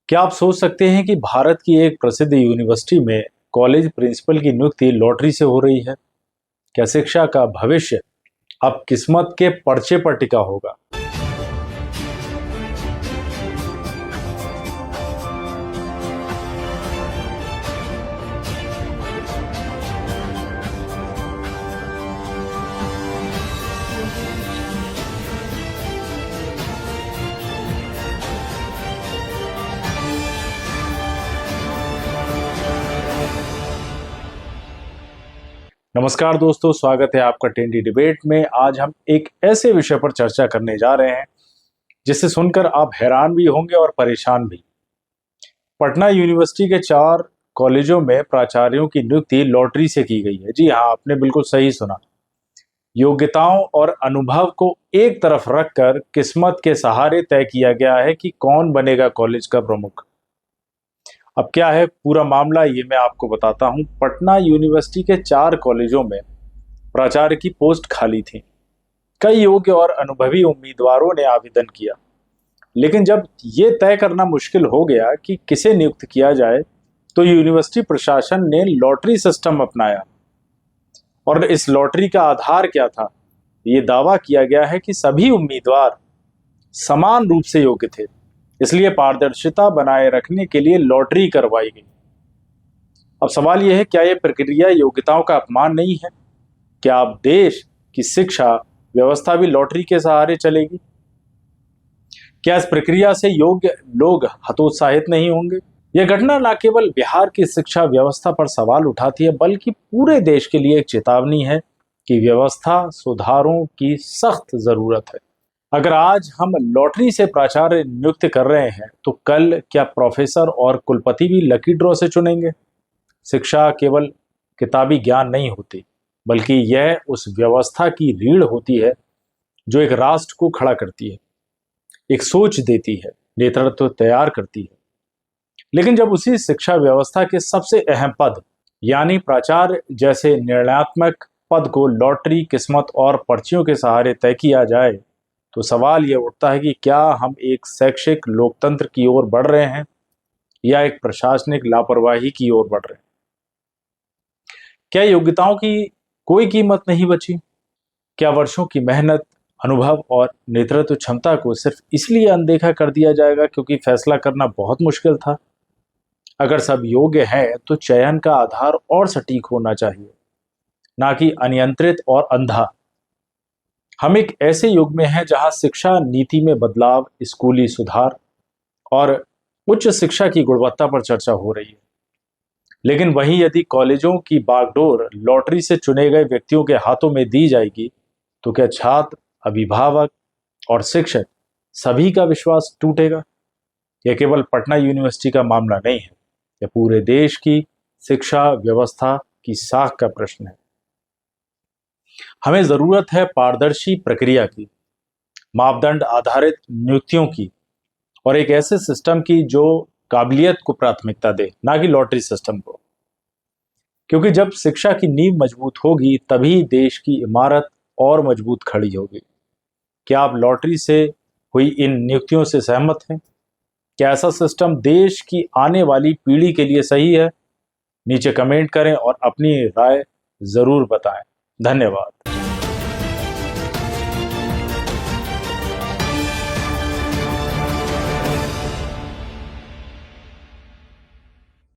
क्या आप सोच सकते हैं कि भारत की एक प्रसिद्ध यूनिवर्सिटी में कॉलेज प्रिंसिपल की नियुक्ति लॉटरी से हो रही है? क्या शिक्षा का भविष्य अब किस्मत के पर्चे पर टिका होगा? नमस्कार दोस्तों, स्वागत है आपका टेंडी डिबेट में। आज हम एक ऐसे विषय पर चर्चा करने जा रहे हैं जिसे सुनकर आप हैरान भी होंगे और परेशान भी। पटना यूनिवर्सिटी के 4 कॉलेजों में प्राचार्यों की नियुक्ति लॉटरी से की गई है। जी हाँ, आपने बिल्कुल सही सुना। योग्यताओं और अनुभव को एक तरफ रखकर किस्मत के सहारे तय किया गया है कि कौन बनेगा कॉलेज का प्रमुख। अब क्या है पूरा मामला, ये मैं आपको बताता हूँ। पटना यूनिवर्सिटी के 4 कॉलेजों में प्राचार्य की पोस्ट खाली थी। कई योग्य और अनुभवी उम्मीदवारों ने आवेदन किया, लेकिन जब ये तय करना मुश्किल हो गया कि किसे नियुक्त किया जाए, तो यूनिवर्सिटी प्रशासन ने लॉटरी सिस्टम अपनाया। और इस लॉटरी का आधार क्या था? ये दावा किया गया है कि सभी उम्मीदवार समान रूप से योग्य थे, इसलिए पारदर्शिता बनाए रखने के लिए लॉटरी करवाई गई। अब सवाल यह है, क्या यह प्रक्रिया योग्यताओं का अपमान नहीं है? क्या अब देश की शिक्षा व्यवस्था भी लॉटरी के सहारे चलेगी? क्या इस प्रक्रिया से योग्य लोग हतोत्साहित नहीं होंगे? यह घटना न केवल बिहार की शिक्षा व्यवस्था पर सवाल उठाती है, बल्कि पूरे देश के लिए एक चेतावनी है कि व्यवस्था सुधारों की सख्त जरूरत है। अगर आज हम लॉटरी से प्राचार्य नियुक्त कर रहे हैं, तो कल क्या प्रोफेसर और कुलपति भी लकी ड्रॉ से चुनेंगे? शिक्षा केवल किताबी ज्ञान नहीं होती, बल्कि यह उस व्यवस्था की रीढ़ होती है जो एक राष्ट्र को खड़ा करती है, एक सोच देती है, नेतृत्व तैयार करती है। लेकिन जब उसी शिक्षा व्यवस्था के सबसे अहम पद यानी प्राचार्य जैसे निर्णयात्मक पद को लॉटरी, किस्मत और पर्चियों के सहारे तय किया जाए, तो सवाल यह उठता है कि क्या हम एक शैक्षिक लोकतंत्र की ओर बढ़ रहे हैं या एक प्रशासनिक लापरवाही की ओर बढ़ रहे हैं? क्या योग्यताओं की कोई कीमत नहीं बची? क्या वर्षों की मेहनत, अनुभव और नेतृत्व क्षमता को सिर्फ इसलिए अनदेखा कर दिया जाएगा क्योंकि फैसला करना बहुत मुश्किल था? अगर सब योग्य हैं, तो चयन का आधार और सटीक होना चाहिए, ना कि अनियंत्रित और अंधा। हम एक ऐसे युग में हैं जहां शिक्षा नीति में बदलाव, स्कूली सुधार और उच्च शिक्षा की गुणवत्ता पर चर्चा हो रही है। लेकिन वहीं यदि कॉलेजों की बागडोर लॉटरी से चुने गए व्यक्तियों के हाथों में दी जाएगी, तो क्या छात्र, अभिभावक और शिक्षक सभी का विश्वास टूटेगा? यह केवल पटना यूनिवर्सिटी का मामला नहीं है, यह पूरे देश की शिक्षा व्यवस्था की साख का प्रश्न है। हमें जरूरत है पारदर्शी प्रक्रिया की, मापदंड आधारित नियुक्तियों की और एक ऐसे सिस्टम की जो काबिलियत को प्राथमिकता दे, ना कि लॉटरी सिस्टम को। क्योंकि जब शिक्षा की नींव मजबूत होगी, तभी देश की इमारत और मजबूत खड़ी होगी। क्या आप लॉटरी से हुई इन नियुक्तियों से सहमत हैं? क्या ऐसा सिस्टम देश की आने वाली पीढ़ी के लिए सही है? नीचे कमेंट करें और अपनी राय जरूर बताएं। धन्यवाद।